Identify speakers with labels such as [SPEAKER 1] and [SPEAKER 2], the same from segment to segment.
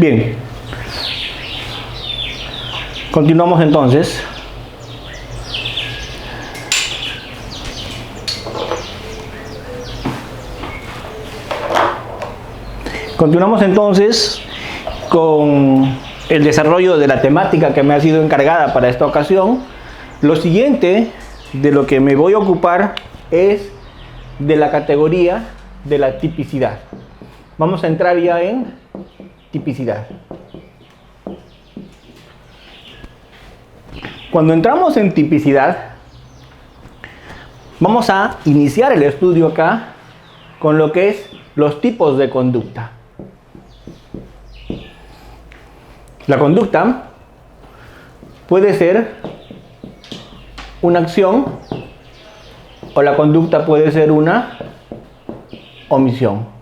[SPEAKER 1] Bien. Continuamos entonces. Continuamos entonces con el desarrollo de la temática que me ha sido encargada para esta ocasión. Lo siguiente de lo que me voy a ocupar es de la categoría de la tipicidad. Vamos a entrar ya en tipicidad. Cuando entramos en tipicidad, vamos a iniciar el estudio acá con lo que es los tipos de conducta. La conducta puede ser una acción o la conducta puede ser una omisión.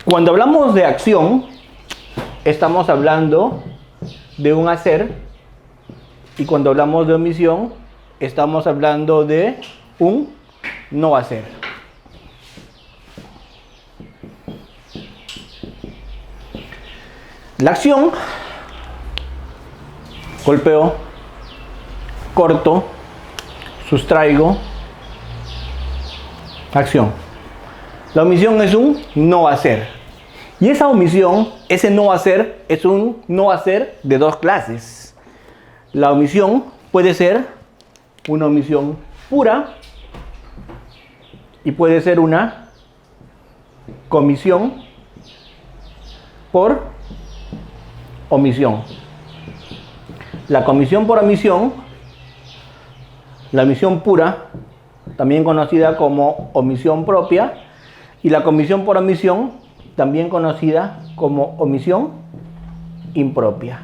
[SPEAKER 1] Cuando hablamos de acción, estamos hablando de un hacer, y cuando hablamos de omisión, estamos hablando de un no hacer. La acción, golpeo, corto, sustraigo, acción. La omisión es un no hacer. Y esa omisión, ese no hacer, es un no hacer de dos clases. La omisión puede ser una omisión pura y puede ser una comisión por omisión. La comisión por omisión, la omisión pura, también conocida como omisión propia, y la comisión por omisión, también conocida como omisión impropia.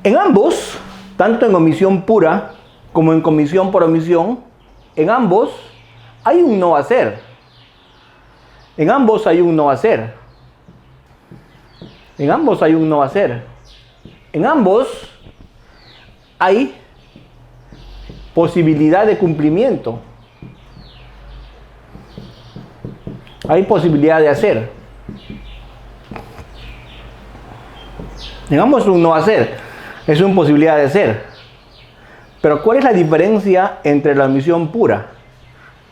[SPEAKER 1] En ambos, tanto en omisión pura como en comisión por omisión, en ambos hay un no hacer. En ambos hay un no hacer. En ambos hay un no hacer. En ambos hay posibilidad de cumplimiento. Hay posibilidad de hacer. En ambos es un no hacer. Es una posibilidad de hacer. Pero ¿cuál es la diferencia entre la omisión pura?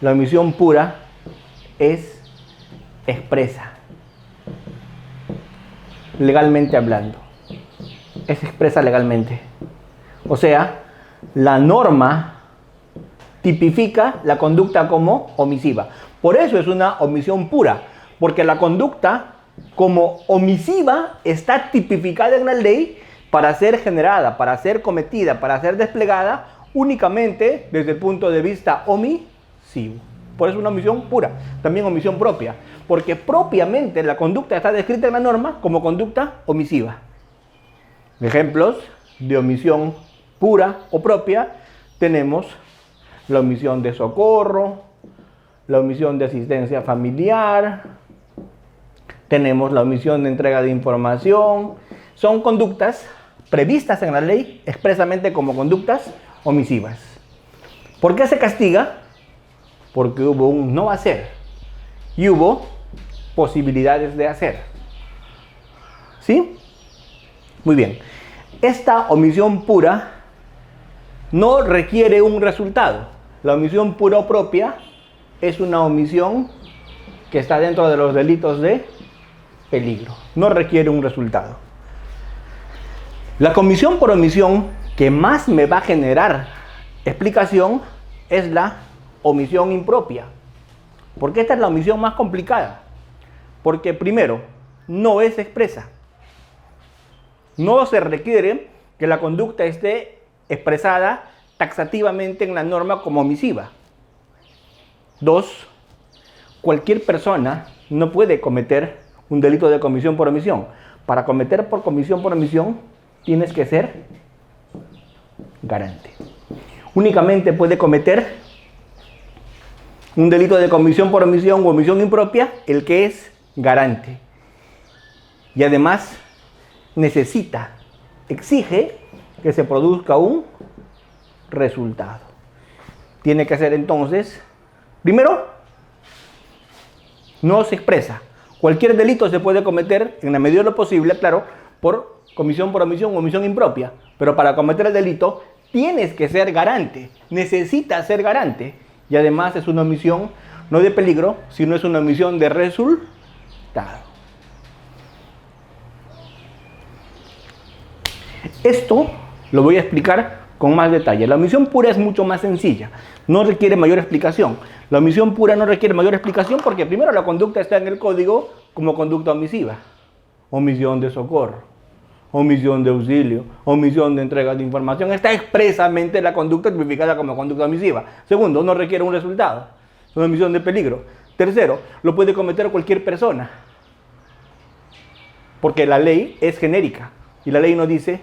[SPEAKER 1] La omisión pura es expresa. Legalmente hablando. Es expresa legalmente. O sea, la norma tipifica la conducta como omisiva. Por eso es una omisión pura, porque la conducta como omisiva está tipificada en la ley para ser generada, para ser cometida, para ser desplegada únicamente desde el punto de vista omisivo. Por eso es una omisión pura, también omisión propia, porque propiamente la conducta está descrita en la norma como conducta omisiva. Ejemplos de omisión pura o propia tenemos la omisión de socorro, la omisión de asistencia familiar, tenemos la omisión de entrega de información. Son conductas previstas en la ley expresamente como conductas omisivas. ¿Por qué se castiga? Porque hubo un no hacer y hubo posibilidades de hacer. ¿Sí? Muy bien. Esta omisión pura no requiere un resultado. La omisión pura o propia es una omisión que está dentro de los delitos de peligro. No requiere un resultado. La comisión por omisión que más me va a generar explicación es la omisión impropia. ¿Por qué esta es la omisión más complicada? Porque primero, no es expresa. No se requiere que la conducta esté expresada taxativamente en la norma como omisiva. 2. Cualquier persona no puede cometer un delito de comisión por omisión. Para cometer por comisión por omisión, tienes que ser garante. Únicamente puede cometer un delito de comisión por omisión o omisión impropia el que es garante. Y además exige que se produzca un resultado. Tiene que ser entonces, primero, no se expresa. Cualquier delito se puede cometer, en la medida de lo posible, claro, por comisión por omisión o omisión impropia. Pero para cometer el delito tienes que ser garante, necesitas ser garante. Y además es una omisión no de peligro, sino es una omisión de resultado. Esto lo voy a explicar con más detalle. La omisión pura es mucho más sencilla, no requiere mayor explicación. La omisión pura no requiere mayor explicación porque primero la conducta está en el código como conducta omisiva. Omisión de socorro, omisión de auxilio, omisión de entrega de información. Está expresamente la conducta tipificada como conducta omisiva. Segundo, no requiere un resultado. Es una omisión de peligro. Tercero, lo puede cometer cualquier persona. Porque la ley es genérica y la ley no dice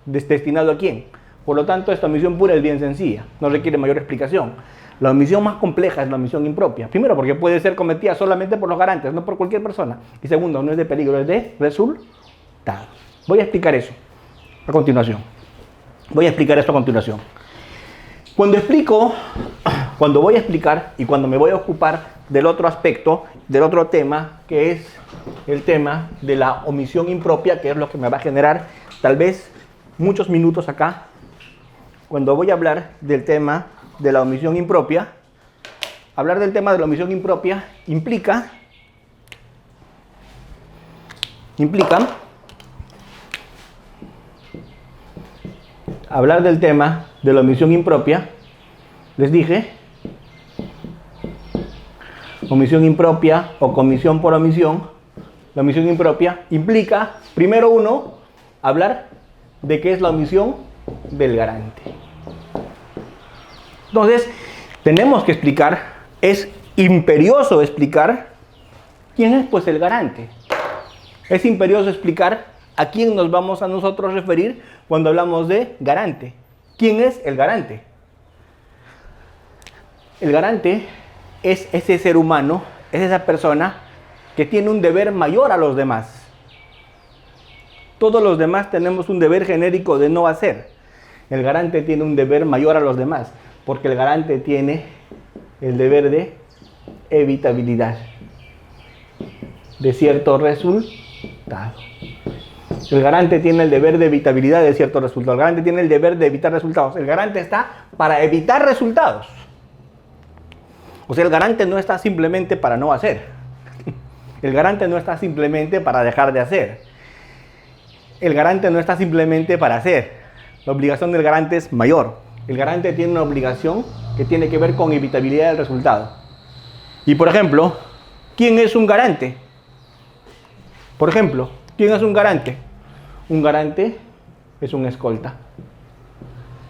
[SPEAKER 1] destinado a quién. Por lo tanto, esta omisión pura es bien sencilla, no requiere mayor explicación. La omisión más compleja es la omisión impropia. Primero, porque puede ser cometida solamente por los garantes, no por cualquier persona. Y segundo, no es de peligro, es de resultado. Voy a explicar eso a continuación. Cuando voy a explicar y cuando me voy a ocupar del otro aspecto, del otro tema, que es el tema de la omisión impropia, que es lo que me va a generar tal vez muchos minutos acá. Cuando voy a hablar del tema de la omisión impropia, hablar del tema de la omisión impropia implica hablar del tema de la omisión impropia, les dije, omisión impropia o comisión por omisión. La omisión impropia implica, primero uno, hablar de qué es la omisión del garante. Entonces, tenemos que explicar, es imperioso explicar quién es pues el garante. Es imperioso explicar a quién nos vamos a nosotros referir cuando hablamos de garante. ¿Quién es el garante? El garante es ese ser humano, es esa persona que tiene un deber mayor a los demás. Todos los demás tenemos un deber genérico de no hacer. El garante tiene un deber mayor a los demás, porque el garante tiene el deber de evitabilidad de cierto resultado. El garante tiene el deber de evitabilidad de cierto resultado. El garante tiene el deber de evitar resultados. El garante está para evitar resultados. O sea, el garante no está simplemente para no hacer. El garante no está simplemente para dejar de hacer. El garante no está simplemente para hacer. La obligación del garante es mayor. El garante tiene una obligación que tiene que ver con evitabilidad del resultado. Y por ejemplo, ¿quién es un garante? Por ejemplo, ¿quién es un garante? Un garante es un escolta.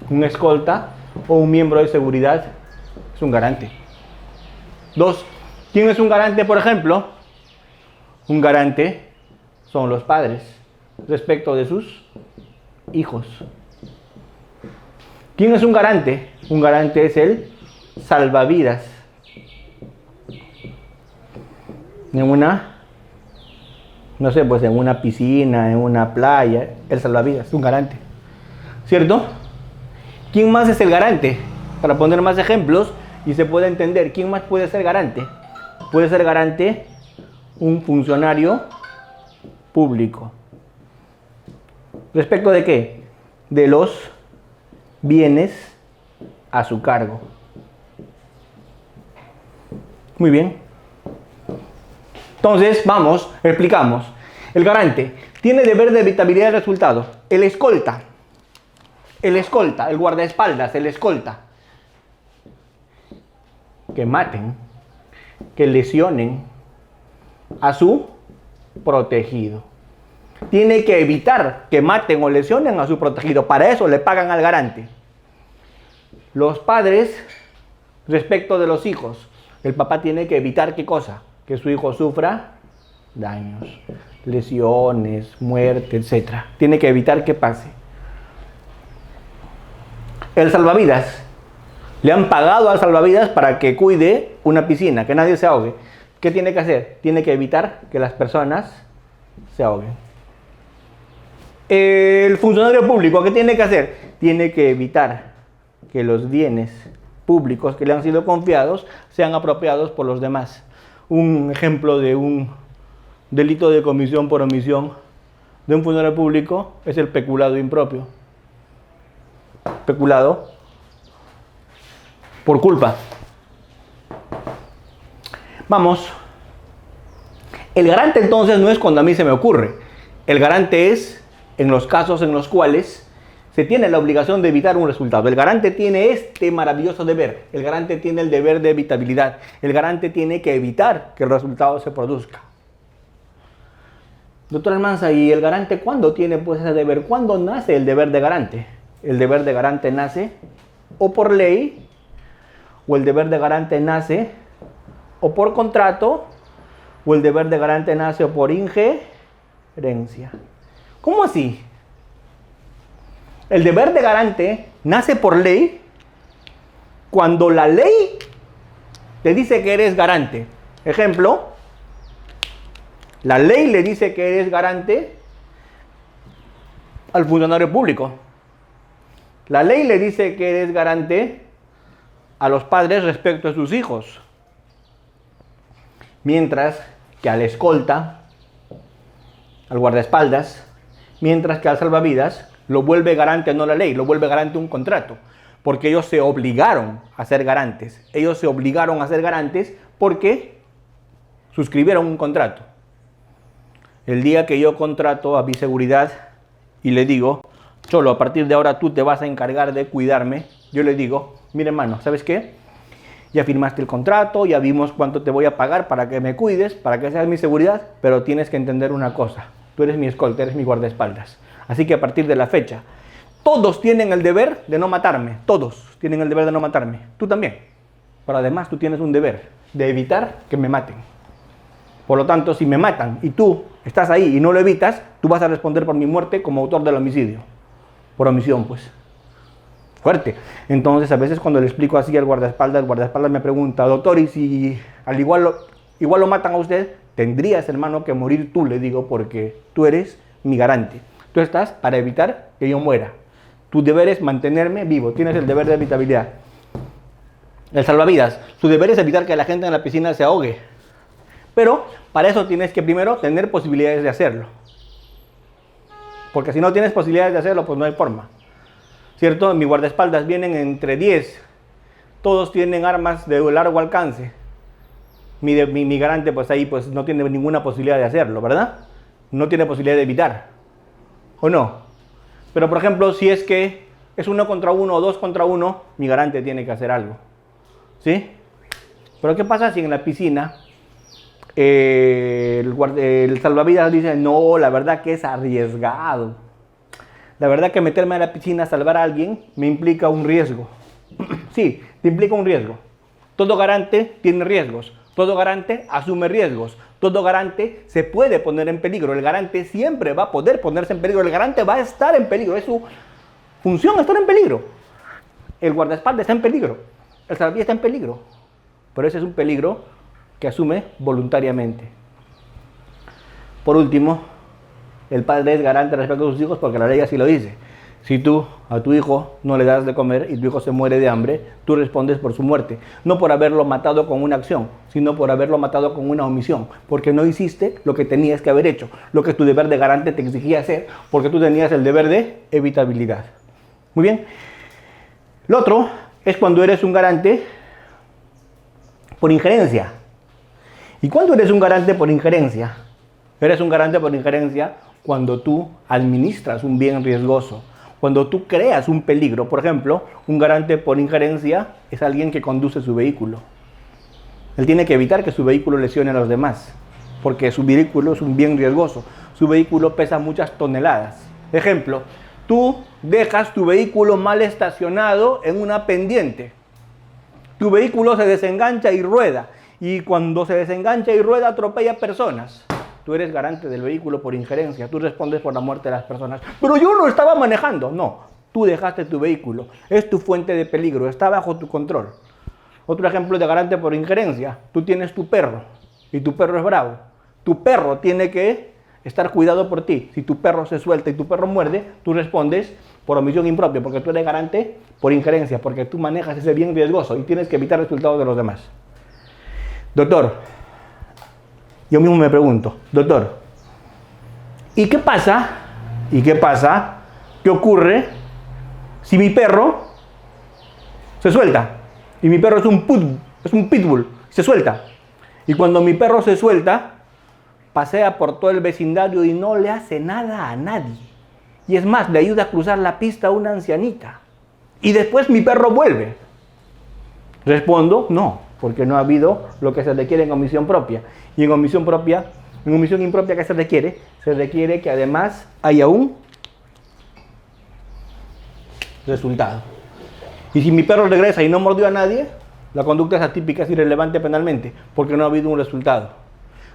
[SPEAKER 1] Un escolta o un miembro de seguridad es un garante. Dos, ¿quién es un garante, por ejemplo? Un garante son los padres respecto de sus hijos. ¿Quién es un garante? Un garante es el salvavidas. En una, no sé, pues en una piscina, en una playa, el salvavidas es un garante. ¿Cierto? ¿Quién más es el garante? Para poner más ejemplos y se pueda entender, ¿quién más puede ser garante? Puede ser garante un funcionario público. ¿Respecto de qué? De los bienes a su cargo. Muy bien. Entonces, vamos, explicamos. El garante tiene deber de evitabilidad del resultado. El escolta, el guardaespaldas, el escolta. Que maten, que lesionen a su protegido. Tiene que evitar que maten o lesionen a su protegido. Para eso le pagan al garante. Los padres, respecto de los hijos, el papá tiene que evitar ¿qué cosa? Que su hijo sufra daños, lesiones, muerte, etc. Tiene que evitar que pase. El salvavidas. Le han pagado al salvavidas para que cuide una piscina, que nadie se ahogue. ¿Qué tiene que hacer? Tiene que evitar que las personas se ahoguen. El funcionario público, ¿qué tiene que hacer? Tiene que evitar que los bienes públicos que le han sido confiados sean apropiados por los demás. Un ejemplo de un delito de comisión por omisión de un funcionario público es el peculado impropio. Peculado por culpa. Vamos. El garante entonces no es cuando a mí se me ocurre. El garante es en los casos en los cuales se tiene la obligación de evitar un resultado. El garante tiene este maravilloso deber. El garante tiene el deber de evitabilidad. El garante tiene que evitar que el resultado se produzca. Doctor Almanza, ¿y el garante cuándo tiene pues ese deber? ¿Cuándo nace el deber de garante? El deber de garante nace o por ley, o el deber de garante nace o por contrato, o el deber de garante nace o por injerencia. ¿Cómo así? El deber de garante nace por ley cuando la ley te dice que eres garante. Ejemplo, la ley le dice que eres garante al funcionario público. La ley le dice que eres garante a los padres respecto a sus hijos. Mientras que al escolta, al guardaespaldas, mientras que al salvavidas, lo vuelve garante no la ley, lo vuelve garante un contrato. Porque ellos se obligaron a ser garantes. Ellos se obligaron a ser garantes porque suscribieron un contrato. El día que yo contrato a mi seguridad y le digo, Cholo, a partir de ahora tú te vas a encargar de cuidarme, yo le digo, mire hermano, ¿sabes qué? Ya firmaste el contrato, ya vimos cuánto te voy a pagar para que me cuides, para que seas mi seguridad, pero tienes que entender una cosa, tú eres mi escolta, eres mi guardaespaldas. Así que a partir de la fecha, todos tienen el deber de no matarme, todos tienen el deber de no matarme, tú también. Pero además tú tienes un deber de evitar que me maten. Por lo tanto, si me matan y tú estás ahí y no lo evitas, tú vas a responder por mi muerte como autor del homicidio. Por omisión, pues. Fuerte. Entonces, a veces cuando le explico así al guardaespaldas, el guardaespaldas me pregunta, doctor, ¿y si al igual lo matan a usted? Tendrías, hermano, que morir tú, le digo, porque tú eres mi garante. Tú estás para evitar que yo muera. Tu deber es mantenerme vivo. Tienes el deber de evitabilidad. El salvavidas, su deber es evitar que la gente en la piscina se ahogue. Pero para eso tienes que primero tener posibilidades de hacerlo. Porque si no tienes posibilidades de hacerlo, pues no hay forma. ¿Cierto? Mi guardaespaldas vienen entre 10. Todos tienen armas de largo alcance. Mi garante, pues ahí pues no tiene ninguna posibilidad de hacerlo, ¿verdad? No tiene posibilidad de evitar. ¿O no? Pero por ejemplo, si es que es 1 contra 1 o 2 contra 1, mi garante tiene que hacer algo. ¿Sí? Pero ¿qué pasa si en la piscina el salvavidas dice, no, la verdad que es arriesgado? La verdad que meterme a la piscina a salvar a alguien me implica un riesgo. Sí, te implica un riesgo. Todo garante tiene riesgos. Todo garante asume riesgos. Todo garante se puede poner en peligro. El garante siempre va a poder ponerse en peligro. El garante va a estar en peligro. Es su función estar en peligro. El guardaespaldas está en peligro. El salvavidas está en peligro. Pero ese es un peligro que asume voluntariamente. Por último, el padre es garante respecto a sus hijos porque la ley así lo dice. Si tú a tu hijo no le das de comer y tu hijo se muere de hambre, tú respondes por su muerte. No por haberlo matado con una acción, sino por haberlo matado con una omisión. Porque no hiciste lo que tenías que haber hecho, lo que tu deber de garante te exigía hacer, porque tú tenías el deber de evitabilidad. Muy bien. Lo otro es cuando eres un garante por injerencia. ¿Y cuándo eres un garante por injerencia? Eres un garante por injerencia cuando tú administras un bien riesgoso, cuando tú creas un peligro. Por ejemplo, un garante por injerencia es alguien que conduce su vehículo. Él tiene que evitar que su vehículo lesione a los demás, porque su vehículo es un bien riesgoso. Su vehículo pesa muchas toneladas. Ejemplo, tú dejas tu vehículo mal estacionado en una pendiente. Tu vehículo se desengancha y rueda. Y cuando se desengancha y rueda, atropella personas. Tú eres garante del vehículo por injerencia. Tú respondes por la muerte de las personas. Pero yo no estaba manejando. No, tú dejaste tu vehículo. Es tu fuente de peligro. Está bajo tu control. Otro ejemplo de garante por injerencia. Tú tienes tu perro y tu perro es bravo. Tu perro tiene que estar cuidado por ti. Si tu perro se suelta y tu perro muerde, tú respondes por omisión impropia, porque tú eres garante por injerencia, porque tú manejas ese bien riesgoso y tienes que evitar resultados de los demás. Doctor, Yo mismo me pregunto, doctor, ¿y qué pasa? ¿Y qué pasa? ¿Qué ocurre si mi perro se suelta? Y mi perro es un pitbull, se suelta. Y cuando mi perro se suelta, pasea por todo el vecindario y no le hace nada a nadie. Y es más, le ayuda a cruzar la pista a una ancianita. Y después mi perro vuelve. Respondo, no, porque no ha habido lo que se requiere en omisión propia. Y en omisión impropia, ¿qué se requiere? Se requiere que además haya un resultado. Y si mi perro regresa y no mordió a nadie, la conducta es atípica, es irrelevante penalmente, porque no ha habido un resultado.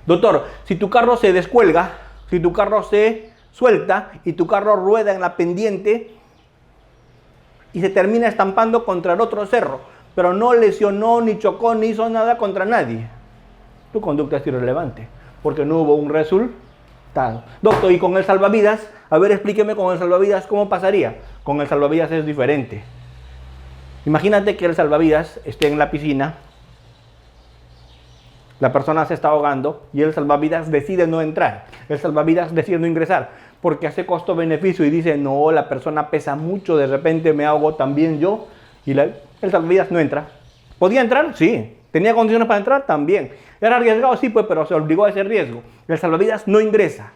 [SPEAKER 1] Doctor, si tu carro se descuelga, si tu carro se suelta y tu carro rueda en la pendiente y se termina estampando contra el otro cerro, pero no lesionó, ni chocó, ni hizo nada contra nadie, tu conducta es irrelevante, porque no hubo un resultado. Doctor, ¿y con el salvavidas? A ver, explíqueme con el salvavidas cómo pasaría. Con el salvavidas es diferente. Imagínate que el salvavidas esté en la piscina, la persona se está ahogando y el salvavidas decide no entrar. El salvavidas decide no ingresar porque hace costo-beneficio y dice, no, la persona pesa mucho, de repente me ahogo también yo. Y el salvavidas no entra. ¿Podía entrar? Sí. ¿Tenía condiciones para entrar? También. ¿Era arriesgado? Sí, pues, pero se obligó a ese riesgo. El salvavidas no ingresa.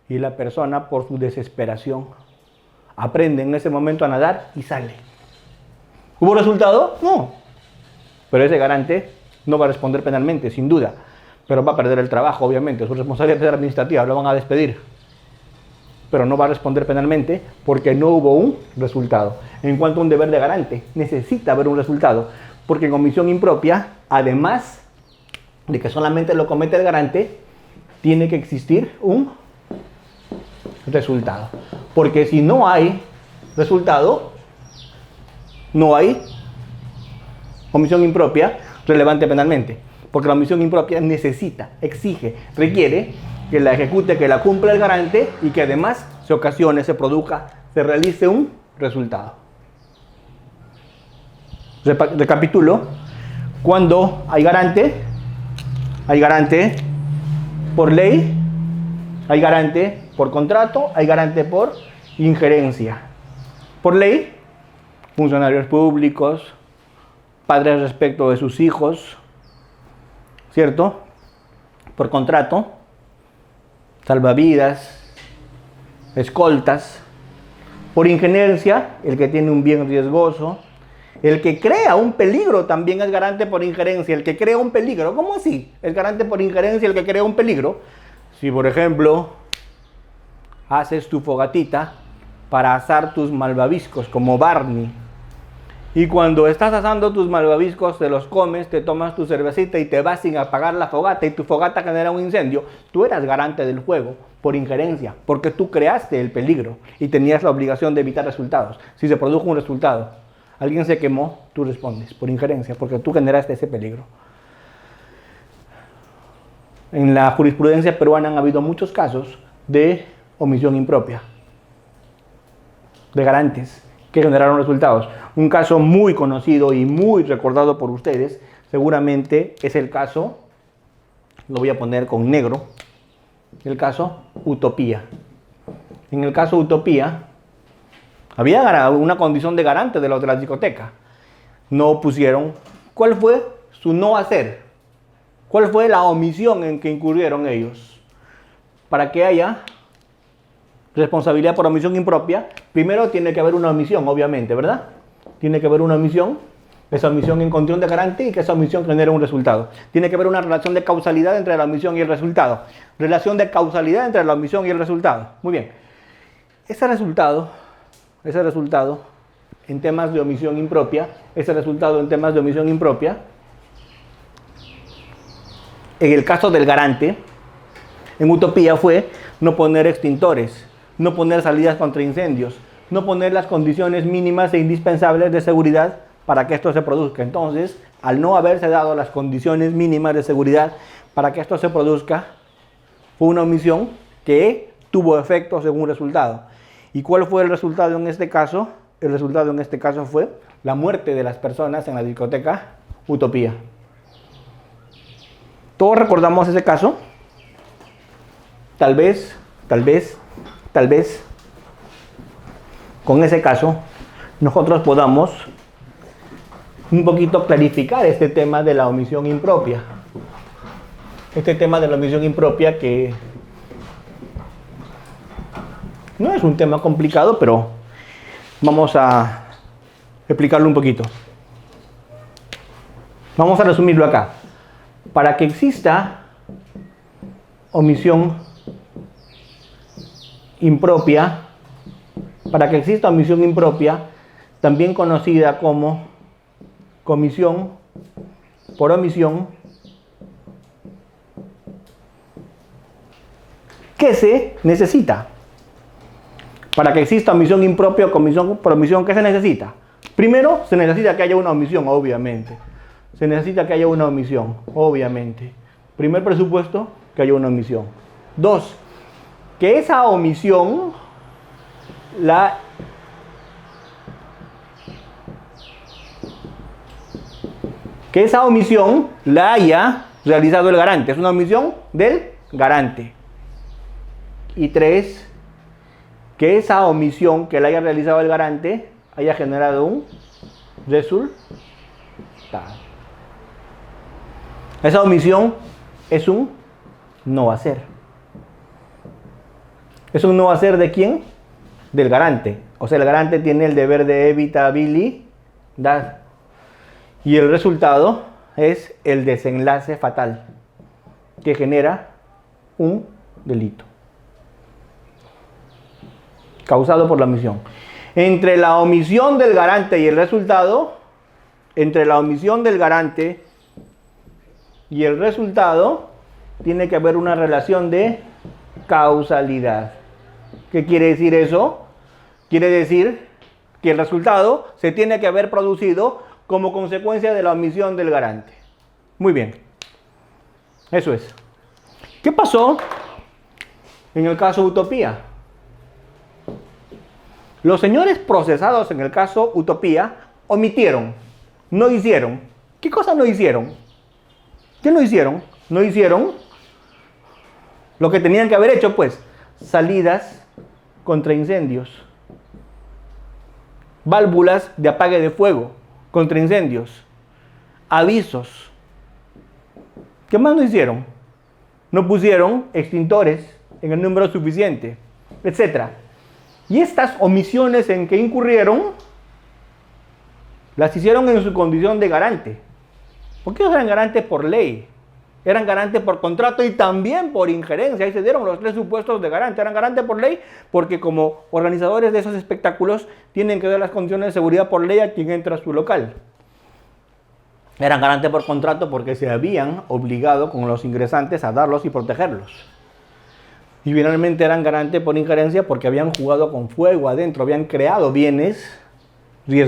[SPEAKER 1] Y la persona, por su desesperación, aprende en ese momento a nadar y sale. ¿Hubo resultado? No. Pero ese garante no va a responder penalmente, sin duda. Pero va a perder el trabajo, obviamente. Su responsabilidad administrativa, lo van a despedir. Pero no va a responder penalmente porque no hubo un resultado. En cuanto a un deber de garante, necesita haber un resultado. Porque en omisión impropia, además de que solamente lo comete el garante, tiene que existir un resultado. Porque si no hay resultado, no hay omisión impropia relevante penalmente. Porque la omisión impropia necesita, exige, requiere que la ejecute, que la cumpla el garante y que además se ocasione, se produzca, se realice un resultado. Recapitulo. Cuando hay garante por ley, hay garante por contrato, hay garante por injerencia. Por ley, funcionarios públicos, padres respecto de sus hijos, ¿cierto? Por contrato, salvavidas, escoltas. Por injerencia, el que tiene un bien riesgoso. El que crea un peligro también es garante por injerencia. El que crea un peligro, ¿cómo así? Es garante por injerencia el que crea un peligro. Si, por ejemplo, haces tu fogatita para asar tus malvaviscos, como Barney, y cuando estás asando tus malvaviscos, te los comes, te tomas tu cervecita y te vas sin apagar la fogata y tu fogata genera un incendio, tú eras garante del fuego por injerencia, porque tú creaste el peligro y tenías la obligación de evitar resultados. Si se produjo un resultado, alguien se quemó, tú respondes por injerencia, porque tú generaste ese peligro. En la jurisprudencia peruana han habido muchos casos de omisión impropia, de garantes que generaron resultados. Un caso muy conocido y muy recordado por ustedes seguramente es el caso, lo voy a poner con negro, el caso Utopía. En el caso Utopía había una condición de garante de los de la discoteca. No pusieron. ¿Cuál fue su no hacer? ¿Cuál fue la omisión en que incurrieron ellos? Para que haya responsabilidad por omisión impropia, primero tiene que haber una omisión, obviamente, ¿verdad? Tiene que haber una omisión, esa omisión en condición de garante y que esa omisión genere un resultado. Tiene que haber una relación de causalidad entre la omisión y el resultado. Relación de causalidad entre la omisión y el resultado. Muy bien. Ese resultado en temas de omisión impropia, en el caso del garante, en Utopía fue no poner extintores, no poner salidas contra incendios, no poner las condiciones mínimas e indispensables de seguridad para que esto se produzca. Entonces, al no haberse dado las condiciones mínimas de seguridad para que esto se produzca, fue una omisión que tuvo efectos en un resultado. ¿Y cuál fue el resultado en este caso? El resultado en este caso fue la muerte de las personas en la discoteca Utopía. Todos recordamos ese caso. Tal vez, con ese caso, nosotros podamos un poquito clarificar este tema de la omisión impropia. Este tema de la omisión impropia que no es un tema complicado, pero vamos a explicarlo un poquito. Vamos a resumirlo acá. Para que exista omisión impropia, también conocida como comisión por omisión, ¿qué se necesita? Para que exista omisión impropia o comisión por omisión, ¿qué se necesita? Primero, se necesita que haya una omisión, obviamente. Primer presupuesto, que haya una omisión. 2, que esa omisión la haya realizado el garante. Es una omisión del garante. Y 3, que esa omisión que la haya realizado el garante haya generado un resultado. Esa omisión es un no hacer. ¿Es un no hacer de quién? Del garante. O sea, el garante tiene el deber de evitabilidad. Y el resultado es el desenlace fatal que genera un delito causado por la omisión. Entre la omisión del garante y el resultado, tiene que haber una relación de causalidad. ¿Qué quiere decir eso? Quiere decir que el resultado se tiene que haber producido como consecuencia de la omisión del garante. Muy bien. Eso es. ¿Qué pasó en el caso Utopía? Los señores procesados en el caso Utopía omitieron, no hicieron. ¿Qué cosa no hicieron? ¿Qué no hicieron? No hicieron lo que tenían que haber hecho, pues, salidas contra incendios, válvulas de apague de fuego contra incendios, avisos. ¿Qué más no hicieron? No pusieron extintores en el número suficiente, etc. Y estas omisiones en que incurrieron, las hicieron en su condición de garante. Porque ellos eran garantes por ley, eran garantes por contrato y también por injerencia. Ahí se dieron los 3 supuestos de garante. Eran garantes por ley porque como organizadores de esos espectáculos tienen que dar las condiciones de seguridad por ley a quien entra a su local. Eran garantes por contrato porque se habían obligado con los ingresantes a darlos y protegerlos. Y finalmente eran garantes por injerencia porque habían jugado con fuego adentro, habían creado bienes riesgosos